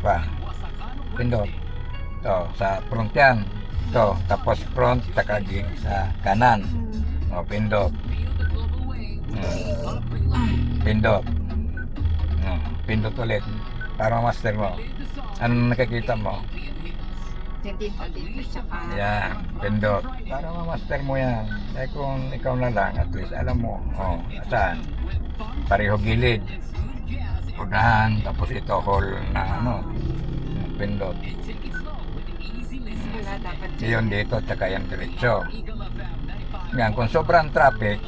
pa. Pindot. So, sa front yan. So, tapos front, saka sa kanan. O, pindot. Pindot. Pindot ulit. Para master mo. Anong nakikita mo? Dito, tsaka... Yan, pindot. Para ma-master mo yan. Eh kung ikaw na lang, at least alam mo. O, saan? Pareho gilid. Unahan, tapos ito hole na pindot. Wala dapat. Yun dito, tsaka yan diretso. Yan, kung sobrang traffic,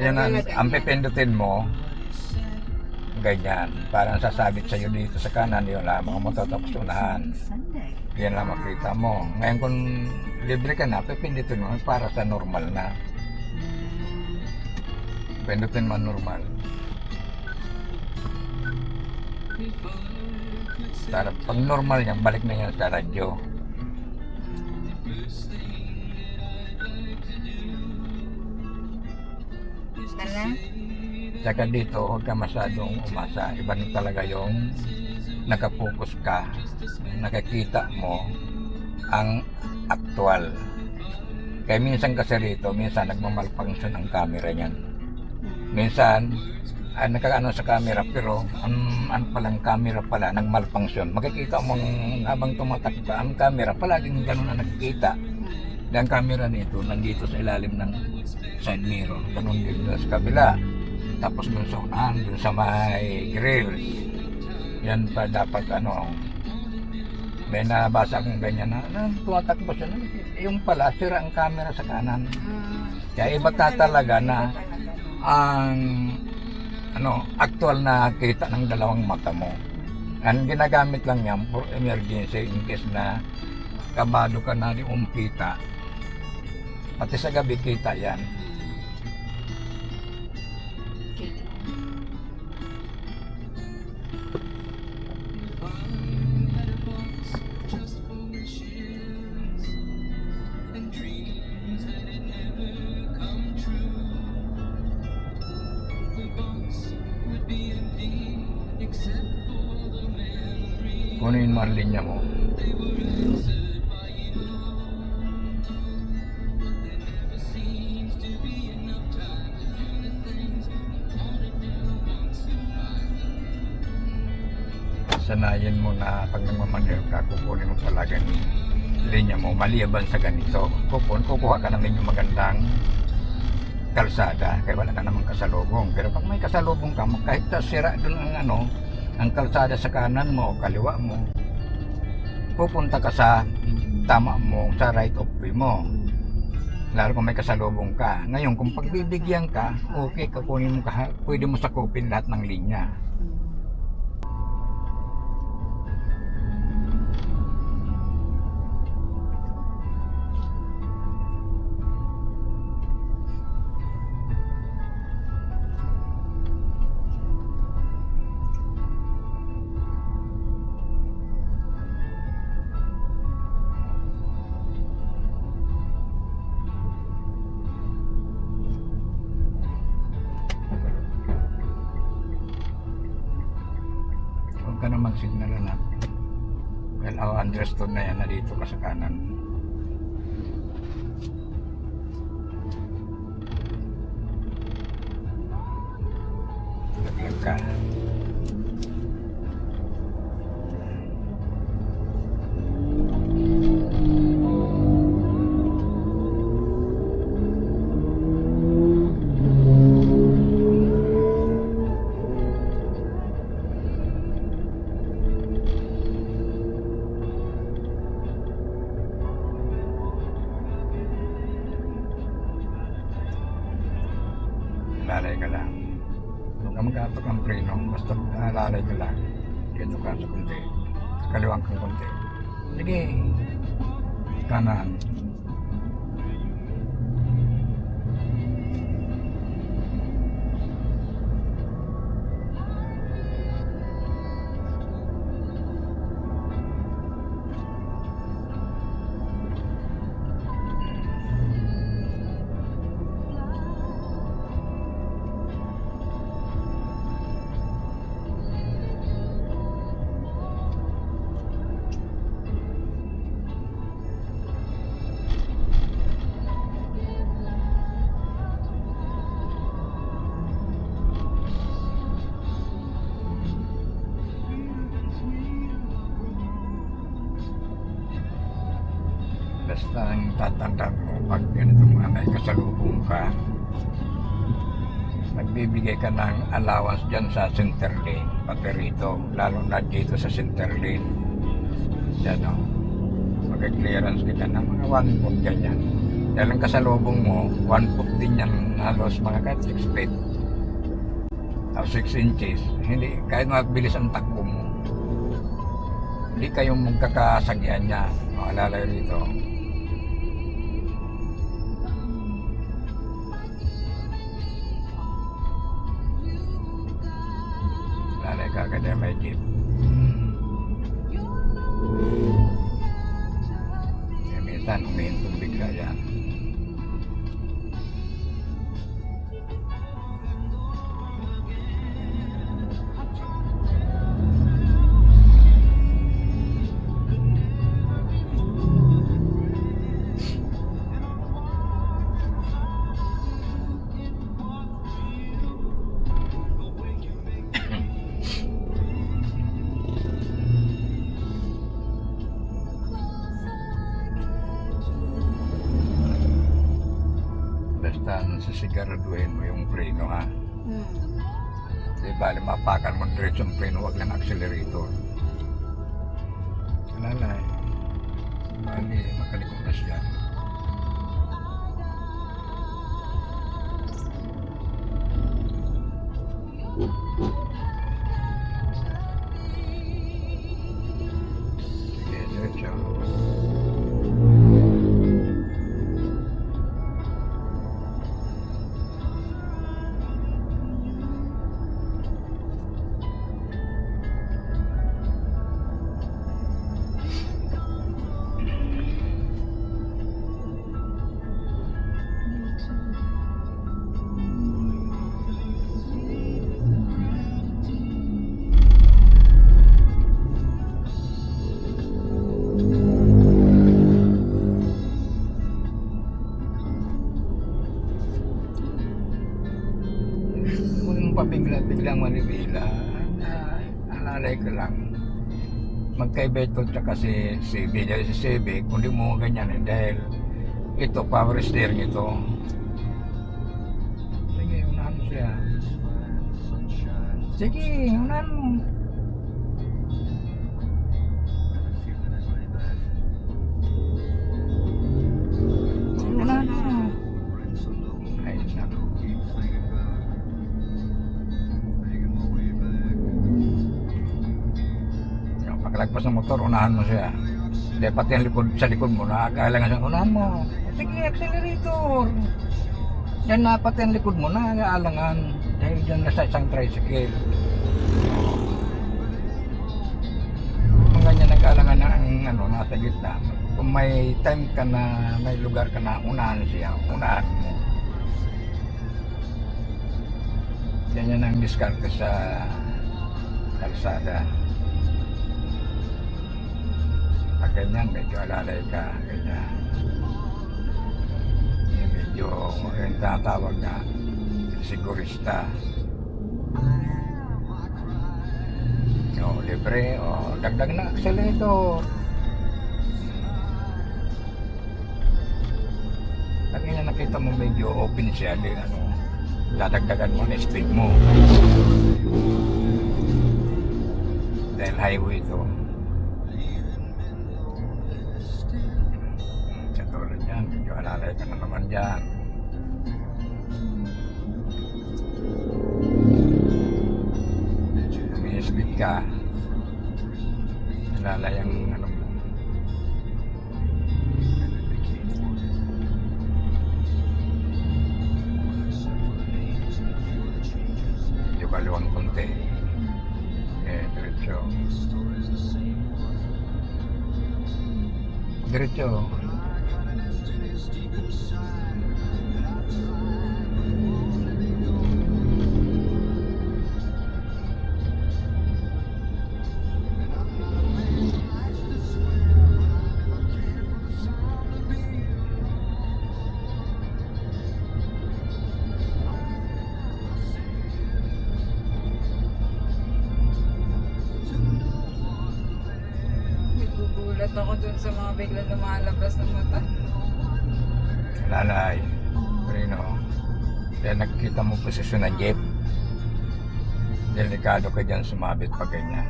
yan ang pipindutin mo, ganyan. Parang sasabit sa'yo dito sa kanan, yun lamang mo tapos unahan. Yan lang makita mo. Ngayon kung libre ka na, pipindutin mo para sa normal na. Pindutin mo normal. Pag normal yan, balik na yan sa radyo. Saka dito, huwag ka masyadong umasa. Iba na talaga yung nakapokus ka, nakikita mo ang actual. Kaya minsan kasi rito, minsan nagmamalfunction ang camera niyan. Minsan, nakakaano sa camera, pero ang palang camera pala, nagmalfunction. Makikita mo habang tumatakbo ang camera, palaging ganun na nakikita. Ang camera nito, nandito sa ilalim ng side mirror. Ganun din sa kabila. Tapos dun sa unahan, dun sa may grills. Yan pa dapat may nabasa akong ganyan na tumatakbo siya. Yung pala, sira ang camera sa kanan. Kaya iba talaga na ang actual na kita ng dalawang mata mo. Ang ginagamit lang yan for emergency in case na kabado ka na di umpita. Pati sa gabi kita yan. Kunin mo ang linya mo. Sanayin mo na pag nagmamanil ka, kukunin mo talaga yung linya mo maliban sa ganito. Kukuha ka namin yung magandang kalsada, kaya wala ka namang kasalubong. Pero pag may kasalubong ka, kahit sira doon ang kalsada sa kanan mo o kaliwa mo, pupunta ka sa tama mo, sa right of way mo. Lalo kung may kasalubong ka. Ngayon, kung pagbibigyan ka, okay, kukunin mo ka, pwede mo sakupin lahat ng linya. Ka na mag-signal na well, understood na yan na dito ka sa kanan. Laglag ka. Lalay ka lang. Huwag ka mag-atok ng preno. Basta lalay ka lang. Dito ka sa kunti. Sa kaliwang kang kunti. Sige. Kanan. Basta ang tatandaan mo, pag ganitong mga may kasalubong ka, nagbibigay ka ng allowance dyan sa center lane, pati rito, lalo na dito sa center lane. Yan o, mag-clearance kita ng mga 1 foot ganyan. Dahil ang kasalubong mo, 1 foot din yan, halos mga kahit 6 feet. O 6 inches, hindi, kahit mabilis ang takbo mo, hindi kayong magkakasagyan niya. Maalala rito. Lalay ka kaya may jeep. Kaya minsan umihintong bigla yan. Basta sisiguraduhin mo yung preno ha. Di bali mapakan mo diretso yung preno, wag lang accelerator. Lalay. Bali makalikot na siya. Sige, diretso. Pabigla-biglang manibila, alalay ko lang. Magkaiba ito tsaka si CB. Dahil si CB, kung di mo ganyan dahil ito, power steering ito. Sige, unahan mo siya. Sige, unahan mo. Unahan mo. Ay, naku. Paglagpas ng motor, unahan mo siya. Dahil pati ang likod, sa likod mo, nakakailangan siyang unahan mo. Sige, accelerator. Yan na, pati ang likod mo, nakakailangan. Dahil dyan na sa isang tricycle. Kung ganyan nag-aalangan na ang nasa gitna, kung may time ka na, may lugar ka na, unahan siya, unahan mo. Yan ang diskarte sa kalsada. Ganyan, medyo alalay ka, ganyan. Medyo, yung tatawag na sigurista. O, libre, o, dagdag na accelerator. Pag ganyan nakita mo medyo open siya, din, dadagdagan mo na speed mo. Dahil highway ito. Medyo alalay ka na naman dyan. Umi-speed ka, alalay ang mo. Medyo kaliwang konti. Diretso. Diretso. Nagugulat ako dun sa mga biglang lumalabas na mata. Lalay. Pero kaya nakikita mo posisyon ng jeep. Delikado ka dyan sumabit pag ganyan.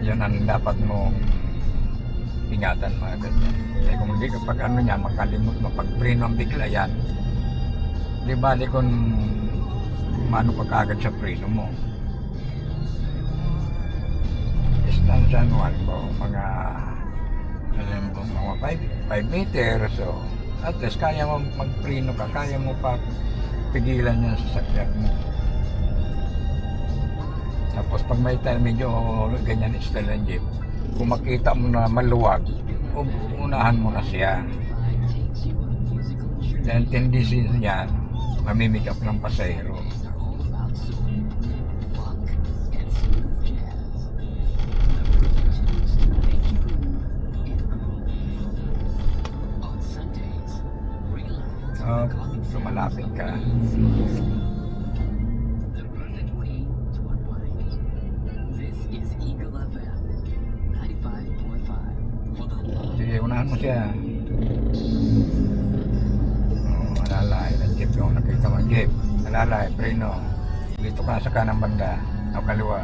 Yan ang dapat mong ingatan mga ganyan. Kaya kung hindi kapag ano yan, makalimot mo, pag preno ang bigla yan, di bali kung mano ka kagad sa preno mo. Distansya anual ko, mga alam mo, mga 5 meters, so at least kaya mo magpreno ka, kaya mo pa pigilan yan sa sakyan mo. Tapos pag may time medyo ganyan style ng jeep, kung makita mo na maluwag, unahan mo na siya. Dahil tendency niyan, mamimik up ng pasahero. Lumalapit ka. Sige, unahan mo siya. Alalay, ang jeep yung nakita mo ang jeep. Alalay, preno. Dito ka sa kanang banda, o kaliwa.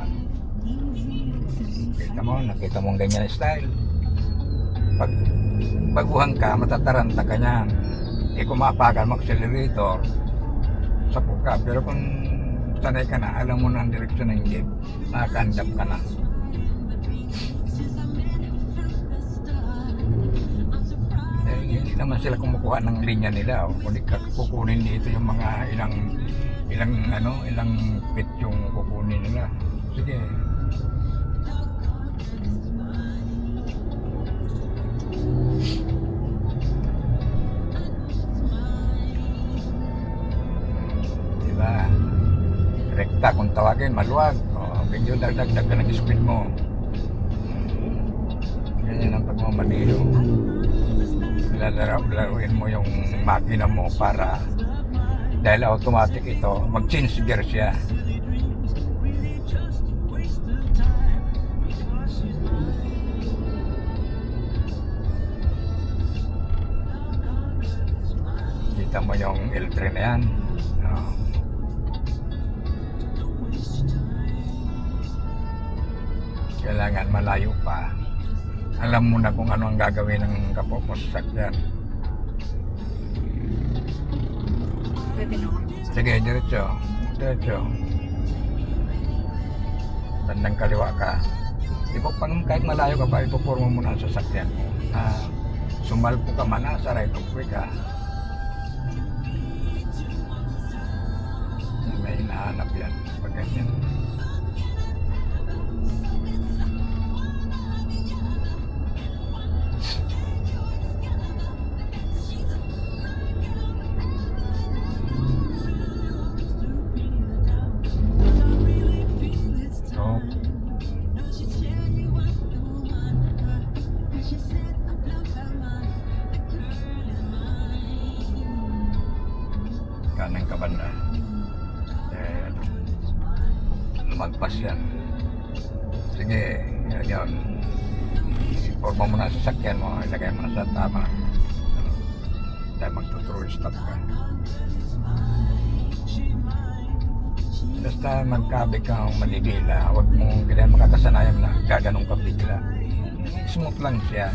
Nakita mo ang ganyan style. Pag baguhan ka, matataranta ka niyan. Kung maapagan mo accelerator, sapok ka. Pero kung sanay ka na, alam mo na ang direksyon ng jeep, makakaandap ka na. Hindi naman sila kumukuha ng linya nila. Kung kukunin dito yung mga ilang feet yung kukunin nila. Sige. Diba? Rekta kung tawagin, maluwag. Medyo dagdag ka ng speed mo. Ganyan ang pagmamadilo. Laruin mo yung makina mo para dahil automatic ito, mag-change gear siya. Kita mo yung L3 na yan. Kailangan malayo pa. Alam mo na kung ano ang gagawin ng kapwa mo sa sakyan. Pwede na ako. Sige, diretso. Diretso. Bandang kaliwa ka. Kahit malayo ka pa, ipupurmo mo na sa sakyan mo. Sumalpo ka man, sa right of way ka. May hinahanap yan. Pag ganyan. Kanang kabanda. Lumagpas yan. Sige, yan. Iporma mo na sa sakyan mo, ilagay mo na sa tama. Dahil magtutrol stop ka. Basta magkabi kang manibila, huwag mong ganyan makakasanayan na gaganong ka bigla. Smooth lang siya.